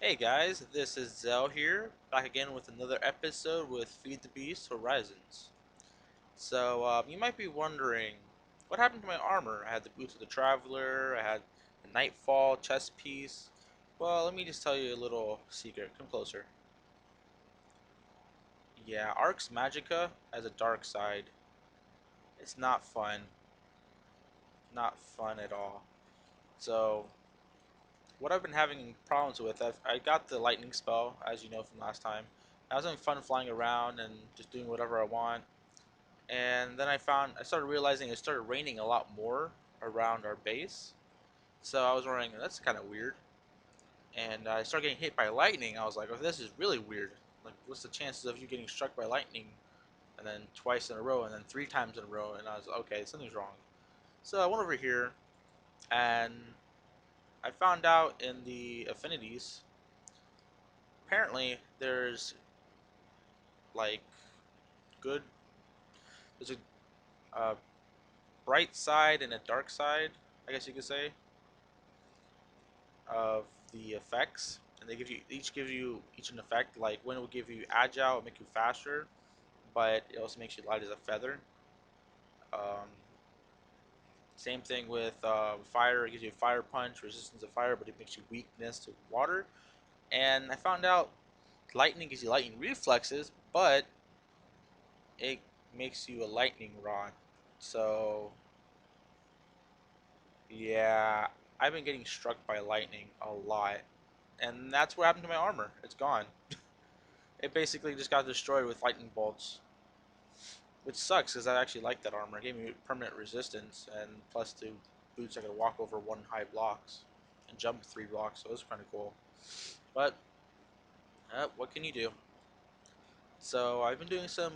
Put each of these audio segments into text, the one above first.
Hey guys, this is Zell here, back again with another episode with Feed the Beast Horizons. You might be wondering, what happened to my armor? I had the Boots of the Traveler, I had the Nightfall chest piece. Well, let me just tell you a little secret. Come closer. Yeah, Arx Magica has a dark side. It's not fun. Not fun at all. So, what I've been having problems with, I got the lightning spell, as you know from last time. I was having fun flying around and just doing whatever I want. And then I started realizing it started raining a lot more around our base. So I was wondering, that's kind of weird. And I started getting hit by lightning. I was like, oh, this is really weird. Like, what's the chances of you getting struck by lightning? And then twice in a row, and then three times in a row. And I was, okay, something's wrong. So I went over here, and I found out in the affinities, apparently there's like good, there's a bright side and a dark side, I guess you could say, of the effects, and they give you each an effect. Like when it will give you agile, it'll make you faster, but it also makes you light as a feather. Um, Same thing with fire. It gives you fire punch, resistance to fire, but it makes you weakness to water. And I found out lightning gives you lightning reflexes, but it makes you a lightning rod. So yeah, I've been getting struck by lightning a lot, and that's what happened to my armor. It's gone. It basically just got destroyed with lightning bolts, which sucks because I actually like that armor. It gave me permanent resistance and plus two boots I could walk over one high blocks and jump three blocks, so it was kind of cool. But what can you do? So I've been doing some.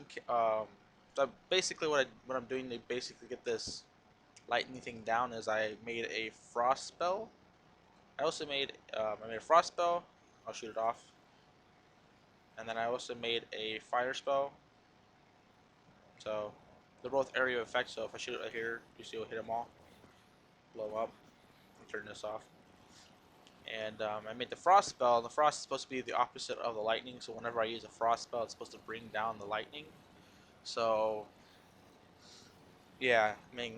Basically, what I'm doing to basically get this lightning thing down is I made a frost spell. I made a frost spell. I'll shoot it off, and then I also made a fire spell. So they're both area effects. So if I shoot it right here, you see it'll hit them all, blow up. I'll turn this off. And I made the frost spell. The frost is supposed to be the opposite of the lightning. So whenever I use a frost spell, it's supposed to bring down the lightning. So yeah, I mean,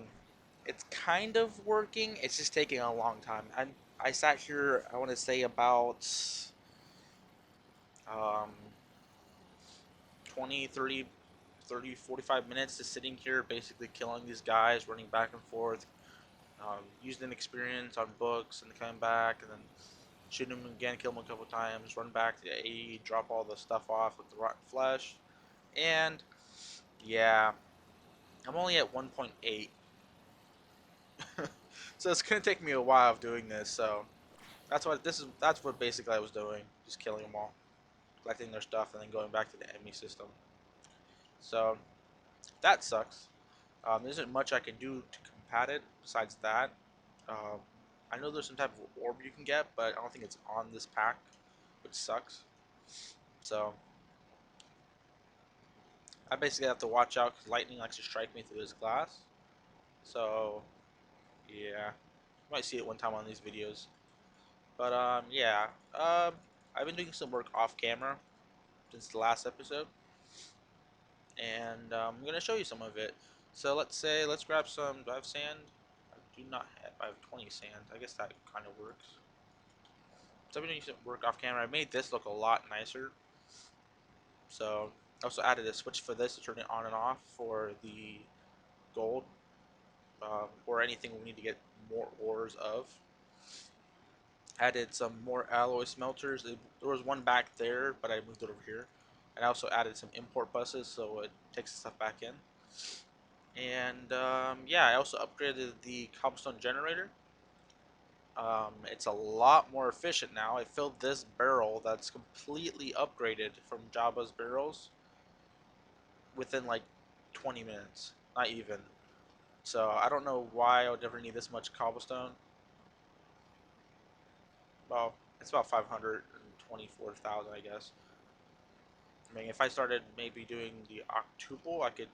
it's kind of working. It's just taking a long time. I sat here. I want to say about um, 20, 30, 30, 45 minutes just sitting here, basically killing these guys, running back and forth, using an experience on books, and then coming back, and then shooting them again, kill them a couple times, run back to the AE, drop all the stuff off with the rotten flesh, and yeah, I'm only at 1.8, so it's gonna take me a while of doing this. So that's what basically I was doing, just killing them all, collecting their stuff, and then going back to the enemy system. So that sucks. There isn't much I can do to combat it besides that. Um, I know there's some type of orb you can get, but I don't think it's on this pack, which sucks. So I basically have to watch out because lightning likes to strike me through this glass. So yeah, you might see it one time on these videos. But yeah, I've been doing some work off camera since the last episode, and I'm gonna show you some of it. So let's grab some. Do I have sand? I do not have. I have 20 sand. I guess that kind of works. So I've been doing some work off camera. I made this look a lot nicer. So I also added a switch for this to turn it on and off for the gold, or anything we need to get more ores of. Added some more alloy smelters. There was one back there, but I moved it over here. And I also added some import buses so it takes the stuff back in. And yeah, I also upgraded the cobblestone generator. It's a lot more efficient now. I filled this barrel that's completely upgraded from Jabba's barrels within like 20 minutes, not even. So I don't know why I would ever need this much cobblestone. Well, it's about 524,000, I guess. I mean, if I started maybe doing the octuple, I could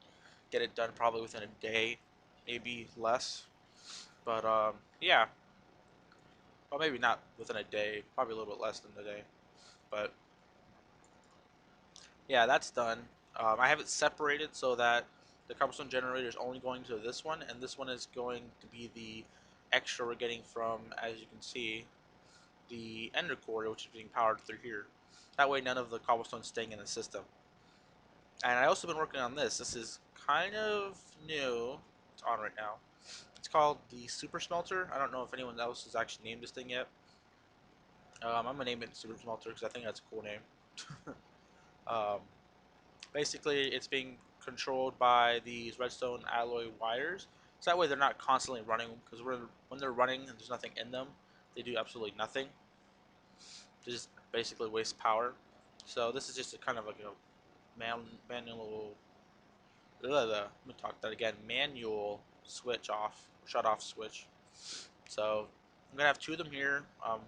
get it done probably within a day, maybe less. But yeah, well maybe not within a day, probably a little bit less than a day. But yeah, that's done. I have it separated so that the cobblestone generator is only going to this one, and this one is going to be the extra we're getting from, as you can see, the ender core, which is being powered through here. That way, none of the cobblestone staying in the system. And I also been working on this. This is kind of new. It's on right now. It's called the Super Smelter. I don't know if anyone else has actually named this thing yet. I'm gonna name it Super Smelter because I think that's a cool name. um, Basically, it's being controlled by these redstone alloy wires, so that way they're not constantly running. Because when they're running and there's nothing in them, they do absolutely nothing. They just basically waste power. So this is just a kind of like a manual. Let me talk that again. Manual switch off, shut off switch. So I'm gonna have two of them here.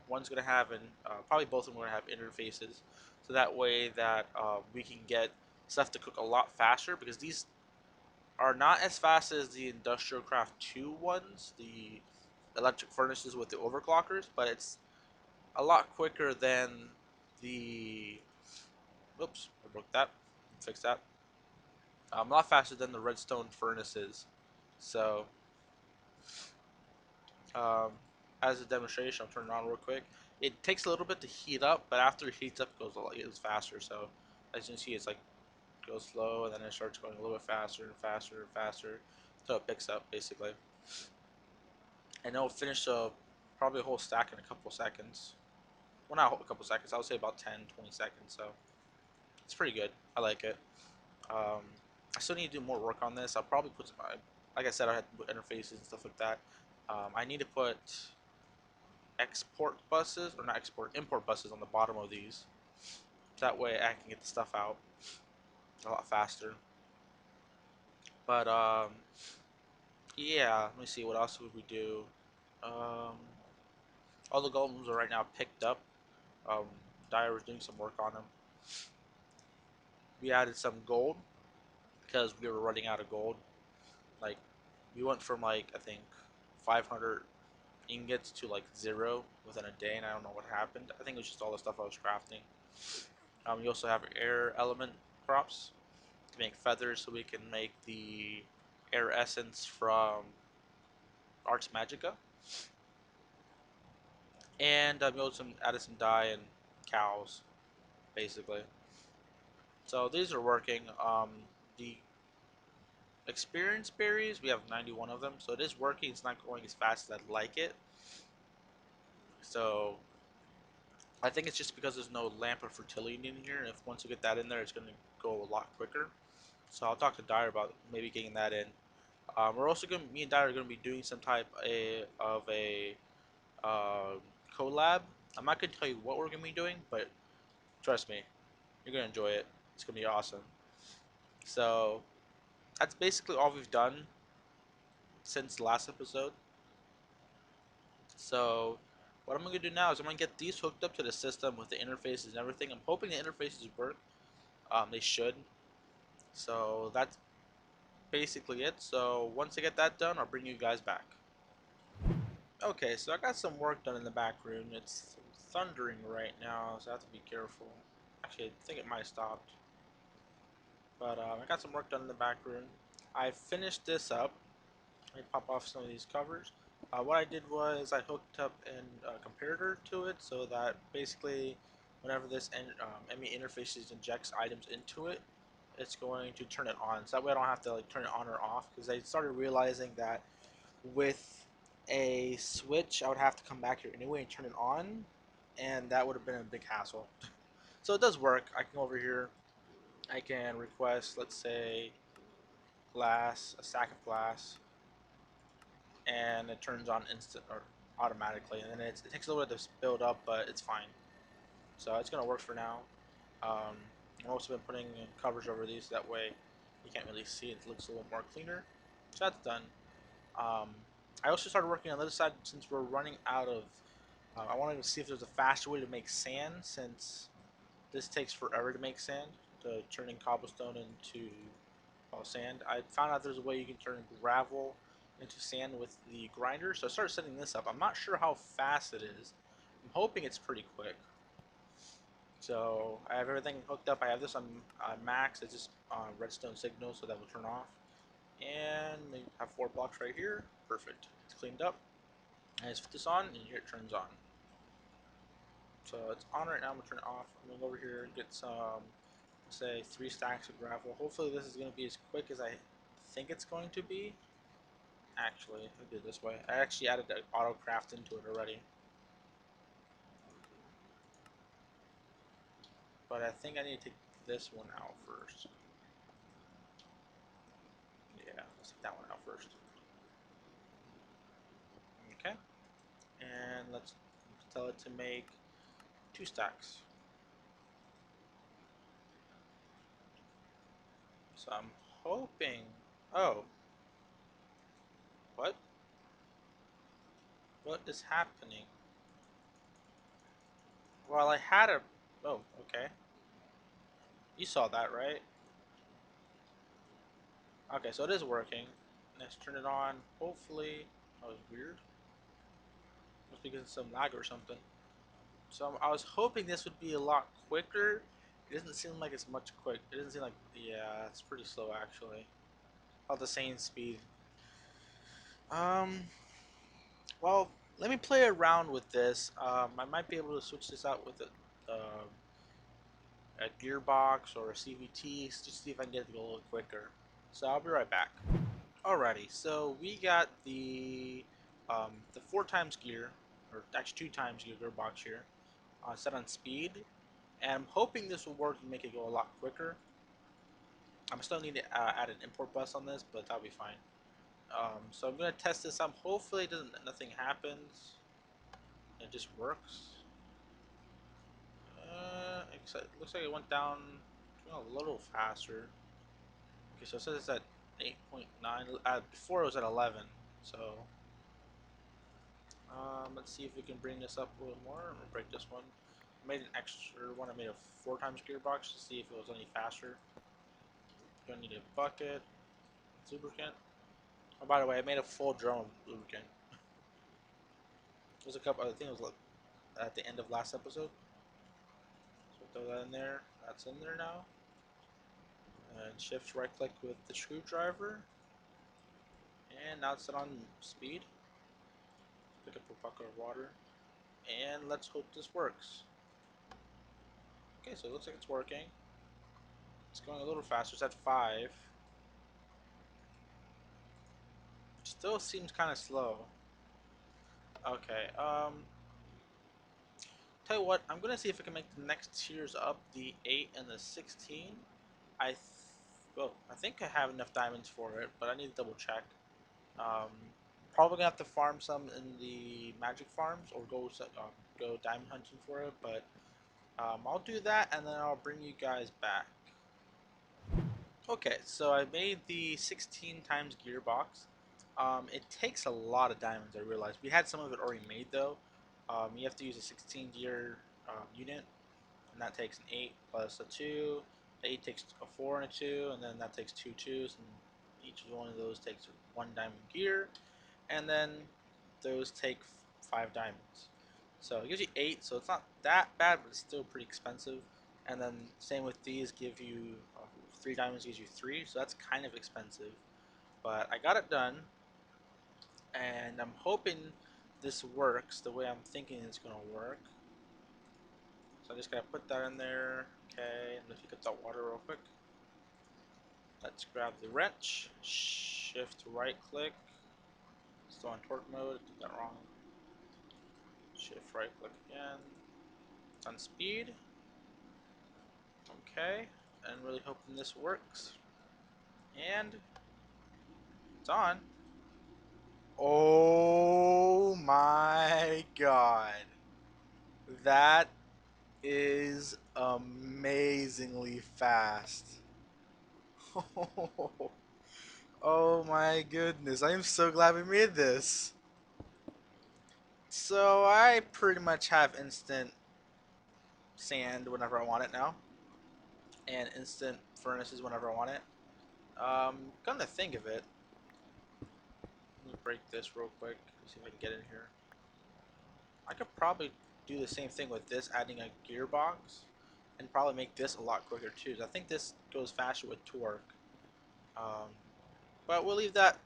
One's gonna have probably both of them are gonna have interfaces, so that way that we can get stuff to cook a lot faster, because these are not as fast as the Industrial Craft 2 ones, the electric furnaces with the overclockers, but it's a lot quicker than the. Whoops, I broke that. Fix that. A lot faster than the redstone furnaces. So, um, as a demonstration, I'll turn it on real quick. It takes a little bit to heat up, but after it heats up, it goes faster. So, as you can see, it's like goes slow, and then it starts going a little bit faster and faster and faster until it picks up, basically. And it'll finish probably a whole stack in a couple seconds. Well, not a couple seconds. I would say about 10, 20 seconds. So it's pretty good. I like it. Um, I still need to do more work on this. I'll probably put some, like I said, I had to put interfaces and stuff like that. I need to put export buses, or not export, import buses on the bottom of these. So that way I can get the stuff out a lot faster. But yeah, let me see, what else would we do? Um, all the golems are right now picked up. Um, Dyer was doing some work on them. We added some gold because we were running out of gold. Like, we went from like, I think 500 ingots to like 0 within a day, and I don't know what happened. I think it was just all the stuff I was crafting. We also have air element crops to make feathers, so we can make the air essence from Arts Magica. And we also added some dye and cows, basically. So these are working. The experience berries, we have 91 of them, so it is working. It's not going as fast as I'd like it. So I think it's just because there's no lamp of fertility in here. If once you get that in there, it's going to go a lot quicker. So I'll talk to Dyer about maybe getting that in. We're also going, me and Dyer are going to be doing some type of a collab. I'm not going to tell you what we're going to be doing, but trust me, you're going to enjoy it. It's going to be awesome. So that's basically all we've done since the last episode. So what I'm going to do now is I'm going to get these hooked up to the system with the interfaces and everything. I'm hoping the interfaces work. They should. So that's basically it. So once I get that done, I'll bring you guys back. Okay, so I got some work done in the back room. It's thundering right now, so I have to be careful. Actually, I think it might have stopped. But I got some work done in the back room. I finished this up. Let me pop off some of these covers. What I did was I hooked up a comparator to it, so that basically whenever this ME interfaces injects items into it, it's going to turn it on. So that way I don't have to like turn it on or off, because I started realizing that with a switch I would have to come back here anyway and turn it on, and that would have been a big hassle. So it does work. I can go over here, I can request, let's say, glass, a stack of glass, and it turns on instant or automatically, and then it takes a little bit to build up, but it's fine. So it's gonna work for now. I've also been putting covers over these, so that way you can't really see it. It looks a little more cleaner. So that's done. I also started working on the other side since we're running out of. I wanted to see if there's a faster way to make sand, since this takes forever to make sand, to turning cobblestone into sand. I found out there's a way you can turn gravel into sand with the grinder, so I started setting this up. I'm not sure how fast it is. I'm hoping it's pretty quick. So I have everything hooked up. I have this on max. It's just redstone signal, so that will turn off. And we have 4 blocks right here. Perfect. It's cleaned up. I just put this on, and here it turns on. So it's on right now. I'm gonna turn it off. I'm gonna go over here and get some, say, 3 stacks of gravel. Hopefully this is gonna be as quick as I think it's going to be. Actually, I'll do it this way. I actually added the auto craft into it already. But I think I need to take this one out first. Yeah, let's take that one out first. Okay. And let's tell it to make 2 stacks. So I'm hoping. Oh, what? What is happening? Well, I had a. Oh, okay. You saw that, right? Okay, so it is working. Let's turn it on. Hopefully. That was weird. Must be getting some lag or something. So I was hoping this would be a lot quicker. It doesn't seem like it's much quick. It doesn't seem like. Yeah, it's pretty slow actually. About the same speed. Um. Well, let me play around with this. I might be able to switch this out with a Gearbox or a CVT just to see if I can get it to go a little quicker. So I'll be right back. Alrighty, so we got the 4 times gear, or actually 2 times gear Gearbox here, set on speed, and I'm hoping this will work and make it go a lot quicker. I'm still need to add an import bus on this, but that'll be fine. So I'm gonna test this out. Hopefully, nothing happens. It just works. It looks like it went down a little faster. Okay, so it says it's at 8.9. Before it was at 11. So let's see if we can bring this up a little more. I'm gonna break this one. I made an extra one. I made a 4 times gearbox to see if it was any faster. Gonna need a bucket, lubricant. Oh, by the way, I made a full drum of lubricant. There's a couple. I think it was at the end of last episode. So throw that in there. That's in there now. And shift right click with the screwdriver. And now it's set on speed. Pick up a bucket of water. And let's hope this works. Okay, so it looks like it's working. It's going a little faster. It's at 5. Still seems kind of slow. Okay, tell you what, I'm gonna see if I can make the next tiers up, the 8 and the 16. Well, I think I have enough diamonds for it, but I need to double check. Um, Probably gonna have to farm some in the magic farms or go diamond hunting for it, but I'll do that and then I'll bring you guys back. Okay, so I made the 16 times gearbox. It takes a lot of diamonds, I realized. We had some of it already made though. You have to use a 16 gear unit, and that takes an 8 plus a 2. The 8 takes a 4 and a 2, and then that takes 2 2s, and each one of those takes 1 diamond gear, and then those take 5 diamonds. So it gives you 8, so it's not that bad, but it's still pretty expensive. And then same with these, give you 3 diamonds gives you 3, so that's kind of expensive. But I got it done, and I'm hoping this works the way I'm thinking it's going to work. So I just gotta put that in there. Okay, and let's pick up that water real quick. Let's grab the wrench, shift right click. Still on torque mode, I did that wrong. Shift right click again. It's on speed. Okay, and really hoping this works. And it's on. Oh my god. That is amazingly fast. Oh my goodness, I am so glad we made this. So I pretty much have instant sand whenever I want it now, and instant furnaces whenever I want it. Come to think of it, let me break this real quick, see if I can get in here. I could probably do the same thing with this, adding a gearbox. and probably make this a lot quicker too. I think this goes faster with torque. Um, but we'll leave that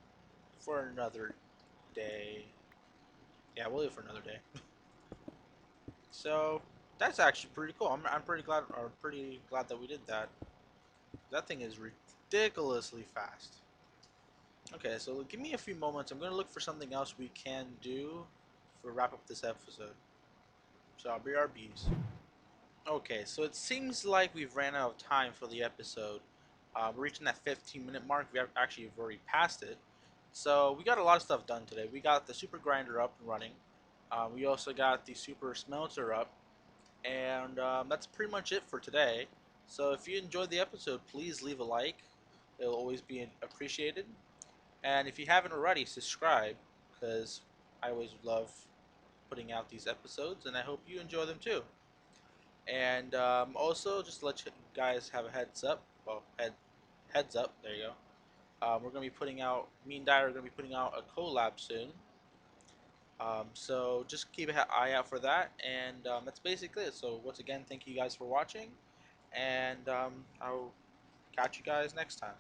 for another day. Yeah, we'll leave it for another day. So that's actually pretty cool. I'm pretty glad that we did that. That thing is ridiculously fast. Okay, so give me a few moments. I'm gonna look for something else we can do for wrap up this episode. So I'll be RBs. Okay, so it seems like we've ran out of time for the episode. We're reaching that 15-minute mark. We have actually already passed it. So we got a lot of stuff done today. We got the super grinder up and running. We also got the super smelter up, and that's pretty much it for today. So if you enjoyed the episode, please leave a like. It'll always be appreciated. And if you haven't already, subscribe, because I always love putting out these episodes, and I hope you enjoy them too. And also, just to let you guys have a heads up. Well, heads up. There you go. We're gonna be putting out. Me and Dyer are gonna be putting out a collab soon. So just keep an eye out for that. And that's basically it. So once again, thank you guys for watching, and I'll catch you guys next time.